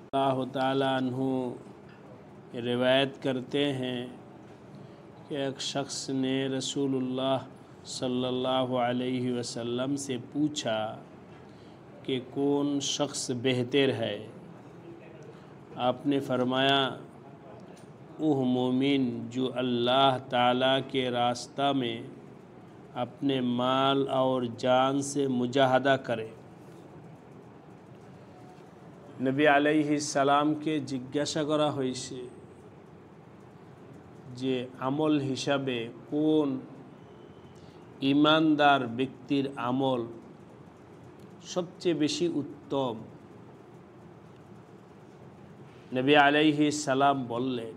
अल्लाह ताला अन्हु रिवायत करते हैं कि एक शख्स ने रसूलुल्लाह सल्लल्लाहु अलैहि वसल्लम से पूछा कि कौन शख्स बेहतर है। आपने फरमाया, वह मोमिन जो अल्लाह ताला के रास्ता में अपने माल और जान से मुजाहदा करे। नबी आलैहिस सालाम के जिज्ञासा करा হয়েছে যে আমল হিসাবে কোন ईमानदार ব্যক্তির আমল সবচেয়ে বেশি উত্তম। নবী আলাইহিস সালাম বললেন,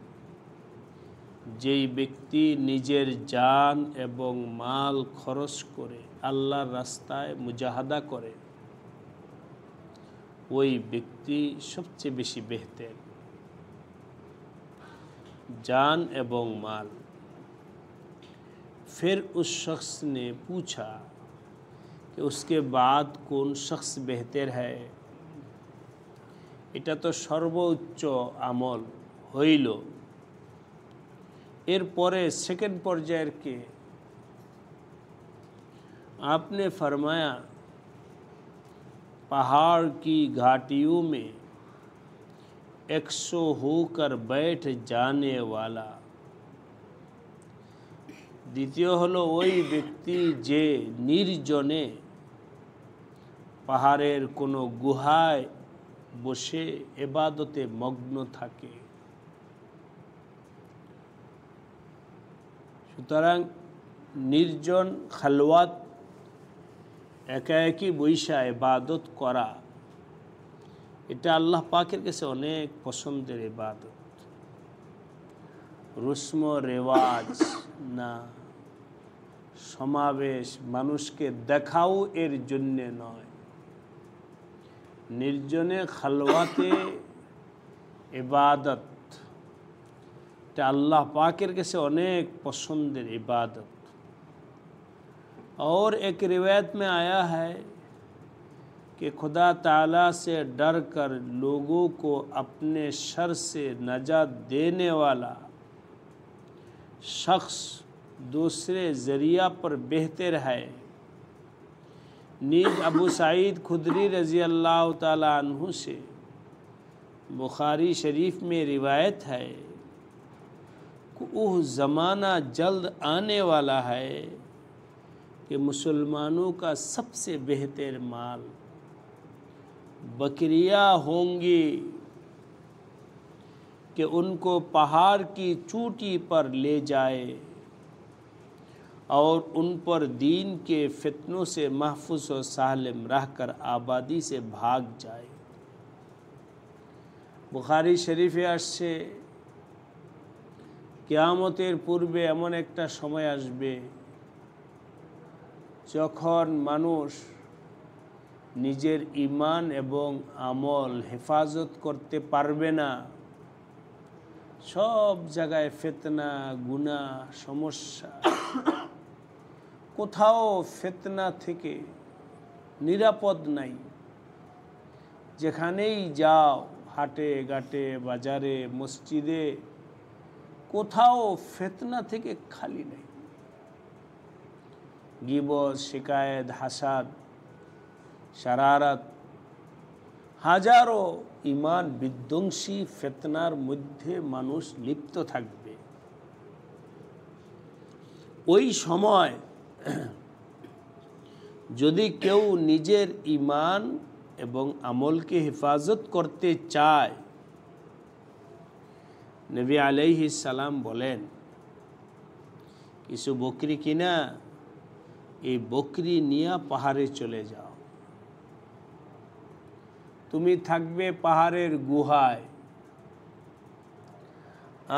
যেই ব্যক্তি নিজের জান এবং মাল খরচ করে আল্লাহর রাস্তায় মুজাহাদা করে ওই ব্যক্তি সবচেয়ে বেশি बेहतर। जान एवं माल। फिर उस शख्स ने पूछा कि उसके बाद कौन शख्स बेहतर है। এটা তো সর্বোচ্চ আমল হইল, এরপরে সেকেন্ড পর্যায়ের কে? आपने फरमाया, पहाड़ की घाटियों में 100 होकर बैठ जाने वाला। দ্বিতীয় হলো ওই ব্যক্তি যে নির্জনে পাহাড়ের কোনো গুহায় বসে ইবাদতে মগ্ন থাকে। সুতরাং নির্জন খালওয়াত একা একই বৈশা ইবাদত করা, এটা আল্লাহ পাকের কাছে অনেক পছন্দের ইবাদত। রসম রেওয়াজ না, সমাবেশ মানুষকে দেখাও এর জন্যে নয়। নির্জনে খালওয়াতে ইবাদত, এটা আল্লাহ पाकेर कैसे अनेक पसंदर इबादत। और एक रिवायत में आया है कि खुदा ताला से डर कर लोगों को अपने शर से नजात देने वाला शख्स दूसरे ज़रिया पर बेहतर है। नीज अबू सईद खुदरी रज़ी अल्लाह ताला अन्हु से बुखारी शरीफ में रिवायत है कि वह ज़माना जल्द आने वाला है कि मुसलमानों का सबसे बेहतर माल बकरियाँ होंगी कि उनको पहाड़ की चोटी पर ले जाए और उन पर दीन के फितनों से महफूज और सालिम रहकर आबादी से भाग जाए। बुखारी शरीफे आसছে কিয়ামতের পূর্বে এমন একটা সময় আসবে যখন মানুষ নিজের ঈমান এবং আমল হেফাজত করতে পারবে না। সব জায়গায় ফিতনা, গুনাহ, সমস্যা। কোথাও ফিতনা থেকে নিরাপদ নাই। যেখানেই যাও, হাটে ঘাটে বাজারে মসজিদে, কোথাও ফিতনা থেকে খালি নেই। গীবত, শিকায়েত, হাসাদ, শারারত, হাজারো ঈমান বিধ্বংসী ফিতনার মধ্যে মানুষ লিপ্ত থাকবে। ওই সময় যদি কেউ নিজের ঈমান এবং আমলকে হেফাজত করতে চায়, নবী আলাইহিস সালাম বলেন, কিছু বকরি কিনা এই বকরি নিয়ে পাহাড়ে চলে যাও। তুমি থাকবে পাহাড়ের গুহায়।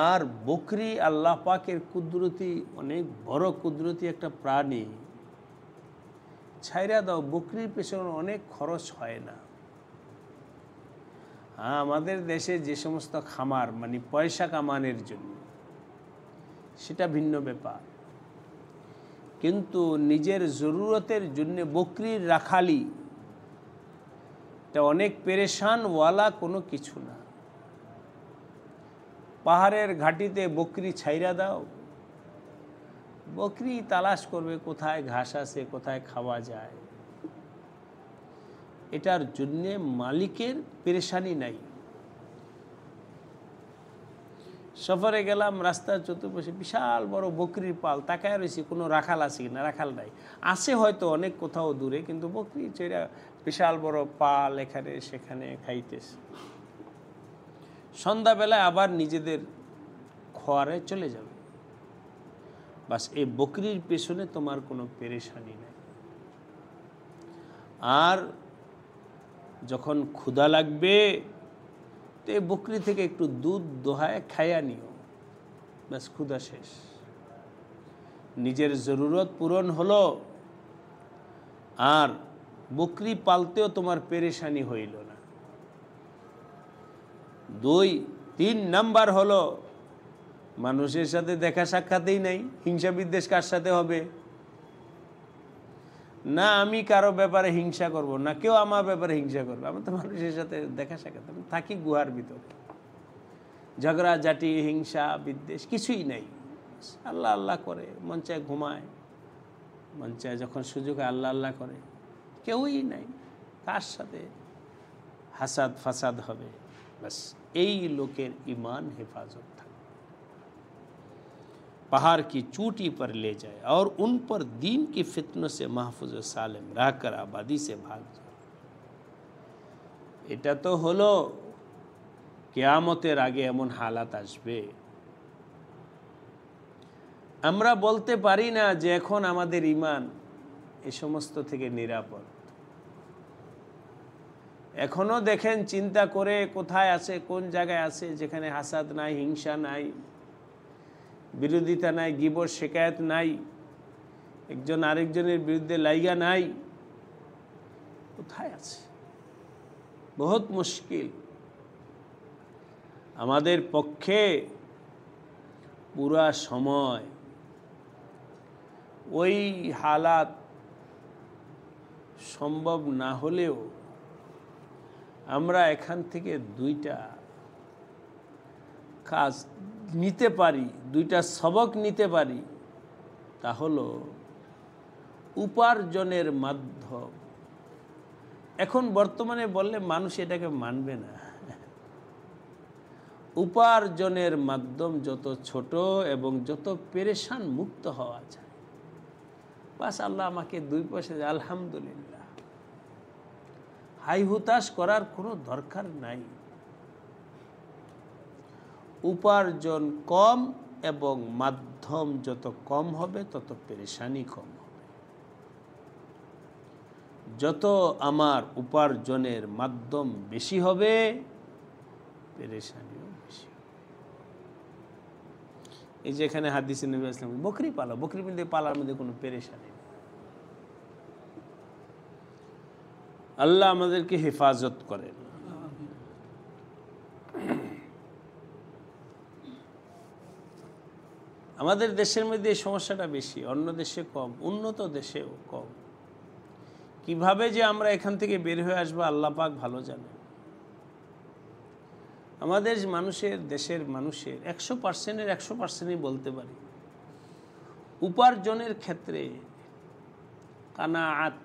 আর বকরি আল্লাহ পাকের কুদরতি, অনেক বড় কুদরতি একটা প্রাণী। ছাইরা দাও, বকরির পেছনে অনেক খরচ হয় না। হ্যাঁ, আমাদের দেশে যে সমস্ত খামার মানে পয়সা কামানোর জন্য, সেটা ভিন্ন ব্যাপার। কিন্তু নিজের জরুরতের জন্য বকরির রাখালি, এটা অনেক পেরেশানওয়ালা কোনো কিছু না। পাহাড়ের ঘাটিতে বকরি ছাইরা দাও, বকরি তালাশ করবে কোথায় ঘাস আছে, কোথায় খাওয়া যায়। এটার জন্যে মালিকের পেরেশানি নাই। সফরে গেলাম, রাস্তার চতুর্পাশে বিশাল বড় বকরির পাল, তাকায় রয়েছি কোনো রাখাল আছে কিনা, রাখাল নাই। আছে হয়তো অনেক কোথাও দূরে, কিন্তু বকরি চেরা বিশাল বড় পাল এখানে সেখানে খাইতেছে। সন্ধ্যাবেলায় আবার নিজেদের খোয়ারে চলে যাবে। বাস এই বকরির পেছনে তোমার কোনো পেরেশানি নেই। আর যখন ক্ষুধা লাগবে তো এই বকরি থেকে একটু দুধ দোহায় খাইয়া নিও, ব্যাস ক্ষুধা শেষ। নিজের জরুরত পূরণ হলো, আর বকরি পালতেও তোমার পেরেশানি হইল না। 2, 3 নাম্বার হলো মানুষের সাথে দেখা সাক্ষাতেই নাই। হিংসা বিদ্বেষ কার সাথে হবে? না আমি কারো ব্যাপারে হিংসা করব, না কেউ আমার ব্যাপারে হিংসা করবে। আমি তো মানুষের সাথে দেখা সাক্ষাৎ, আমি থাকি গুহার ভিতরে। ঝগড়া ঝাঁটি হিংসা বিদ্বেষ কিছুই নেই। আল্লাহ আল্লাহ করে, মন চায় ঘুমায়, মন চায় যখন সুযোগ হয় আল্লাহ আল্লাহ করে। কেউই নাই কার সাথে হাসাদ ফাসাদ হবে। बस এই লোকের ईमान हिफाजत था, पहाड़ की चोटी पर ले जाए और उन पर दीन की फितनों से महफूज सालिम रहकर आबादी से भाग जाए। এটা তো হলো কিয়ামতের আগে এমন হালাত আসবে। আমরা বলতে পারি না যে এখন আমাদের ঈমান এই সমস্ত থেকে নিরাপদ। এখনো দেখেন চিন্তা করে কোথায় আছে, কোন জায়গায় আছে যেখানে হাসাদ নাই, হিংসা নাই, বিরোধিতা নাই, গীবত শিকায়ত নাই, একজন আরেকজনের বিরুদ্ধে লাইগা নাই। কোথায় আছে? বহুত মুশকিল। আমাদের পক্ষে পুরা সময় ওই হালাত সম্ভব না হলেও আমরা এখান থেকে 2টা কাজ নিতে পারি, 2টা সবক নিতে পারি। তা হলো উপার্জনের মাধ্যম। এখন বর্তমানে বললে মানুষ এটাকে মানবে না। উপার্জনের মাধ্যম যত ছোট এবং যত পেরেশান মুক্ত হওয়া যায়, বাস আল্লাহ আমাকে 2 পয়সা, আলহামদুলিল্লাহ। হাই হুতাশ করার কোনো দরকার নাই। উপার্জন কম এবং মাধ্যম যত কম হবে তত পেরেশানি কম হবে। যত আমার উপার্জনের মাধ্যম বেশি হবে পেরেশানিও বেশি হবে। এই যে এখানে হাদিসে নবী সাল্লাল্লাহু আলাইহি ওয়াসাল্লাম বকরি পালো, বকরি মধ্যে পালার মধ্যে কোনো পেরেশানি নেই। আল্লাহ আমাদেরকে হেফাজত করেন। আমাদের দেশের মধ্যে এই সমস্যাটা বেশি, অন্য দেশে কম, উন্নত দেশেও কম। কিভাবে যে আমরা এখান থেকে বের হয়ে আসবো আল্লাহ পাক ভালো জানেন। আমাদের মানুষের, দেশের মানুষের 100%-এর 100%ই বলতে পারি উপার্জনের ক্ষেত্রে কানাআত,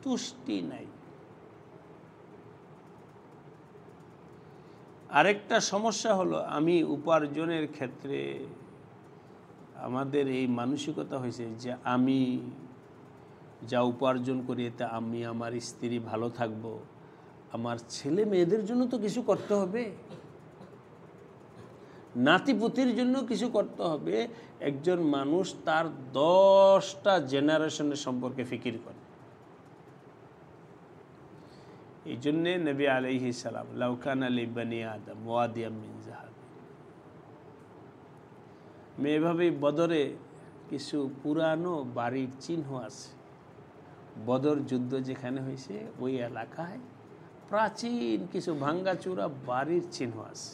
তুষ্টি নাই। আরেকটা সমস্যা হলো আমি উপার্জনের ক্ষেত্রে আমাদের এই মানসিকতা হয়েছে যে আমি যা উপার্জন করি এতে আমি, আমার স্ত্রী ভালো থাকবো, আমার ছেলে মেয়েদের জন্য তো কিছু করতে হবে, নাতিপুতির জন্য কিছু করতে হবে। একজন মানুষ তার 10টা জেনারেশনের সম্পর্কে ফিকির করে। এই জন্যে নবী আলাইহিস সালাম লাউ কানা লিবানি আদম ওয়াদিয়াম মিন যাহাব, এভাবেই বদরে কিছু পুরানো বাড়ির চিহ্ন আছে। বদর যুদ্ধ যেখানে হয়েছে ওই এলাকায় প্রাচীন কিছু ভাঙ্গাচুরা বাড়ির চিহ্ন আছে।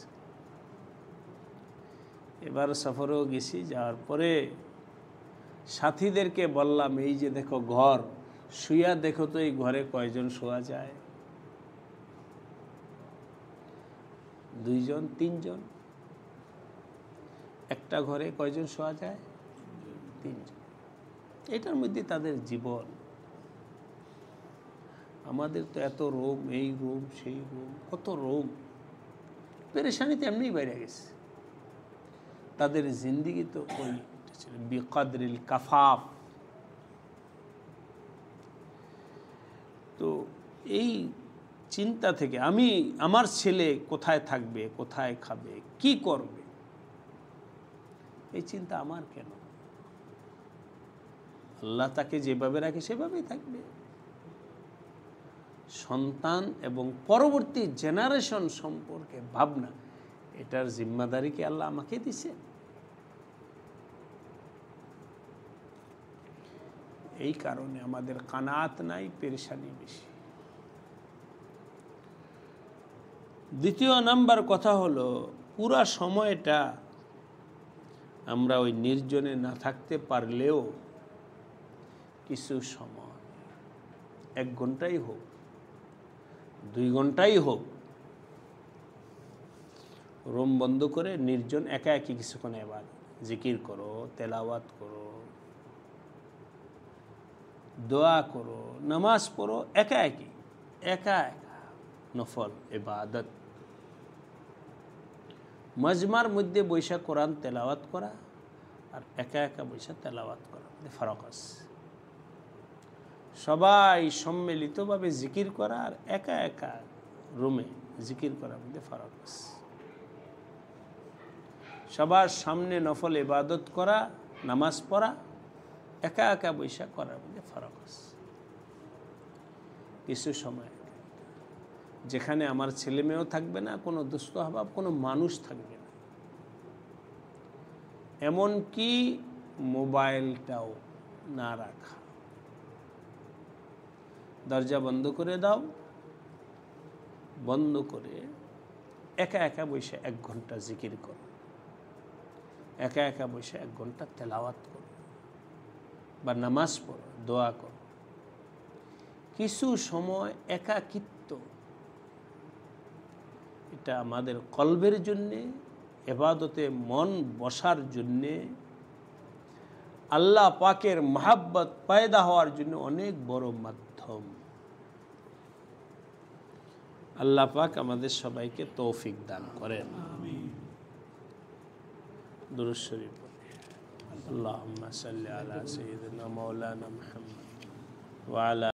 এবার সফরেও গেছি, যাওয়ার পরে সাথীদেরকে বললাম এই যে দেখো ঘর, শুয়া দেখো তো এই ঘরে কয়জন শোয়া যায়। 2 জন 3 জন, একটা ঘরে কয়জন শোয়া যায়? 3 জন। এটার মধ্যে তাদের জীবন। আমাদের তো এত রোগ, এই রোগ সেই রোগ, কত রোগ, পেরেশানিতে এমনিই বাইরে গেছে। তাদের জিন্দিগি তো ওই বিকদরিল কাফাফ। তো এই চিন্তা থেকে আমার ছেলে কোথায় থাকবে, কোথায় খাবে, কি করবে, এই চিন্তা আমার কেন? আল্লাহ তাকে যেভাবে রাখে সেভাবেই থাকবে। সন্তান এবং পরবর্তী জেনারেশন সম্পর্কে ভাবনা, এটার জিম্মাদারি কি আল্লাহ আমাকে দিছে? এই কারণে আমাদের কানাত নাই, পেরেশানি বেশি। দ্বিতীয় নাম্বার কথা হলো, পুরা সময়টা আমরা ওই নির্জনে না থাকতে পারলেও কিছু সময়, 1 ঘন্টাই হোক, 2 ঘন্টাই হোক, রুম বন্ধ করে নির্জন একা একই কিছুক্ষণ এবার জিকির করো, তেলাওয়াত করো, দোয়া করো, নামাজ পড়ো, একা একা নফল ইবাদত। মজমার মধ্যে বৈশা কোরআন তেলাওয়াত করা আর একা একা বৈশা তেলাওয়াত করা ফারাক আছে। সবাই সম্মিলিতভাবে জিকির করা আর একা একা রুমে জিকির করার মধ্যে ফারাক আছে। সবার সামনে নফল ইবাদত করা, নামাজ পড়া, একা একা বৈশা করার মধ্যে ফারাক আছে। কিছু সময় যেখানে আমার ছেলে মেয়েও থাকবে না, কোনো দুস্থ অভাব, কোনো মানুষ থাকবে না, এমনকি মোবাইলটাও না রাখা, দরজা বন্ধ করে দাও, বন্ধ করে একা একা বসে 1 ঘন্টা জিকির করো, একা একা বসে 1 ঘন্টা তেলাওয়াত করো বা নামাজ পড়ো, দোয়া করো। কিছু সময় একাকিত্ব, এটা আমাদের কলবের জন্যে, ইবাদতে মন বসার জন্যে, আল্লাহ পাকের মহাব্বত পয়দা হওয়ার জন্য অনেক বড় মাধ্যম। আল্লাহ পাক আমাদের সবাইকে তৌফিক দান করেন। দুরূদ শরীফ আল্লাহুম্মা সাল্লি আলা সাইয়্যিদিনা মাওলানা মুহাম্মদ ওয়া আলা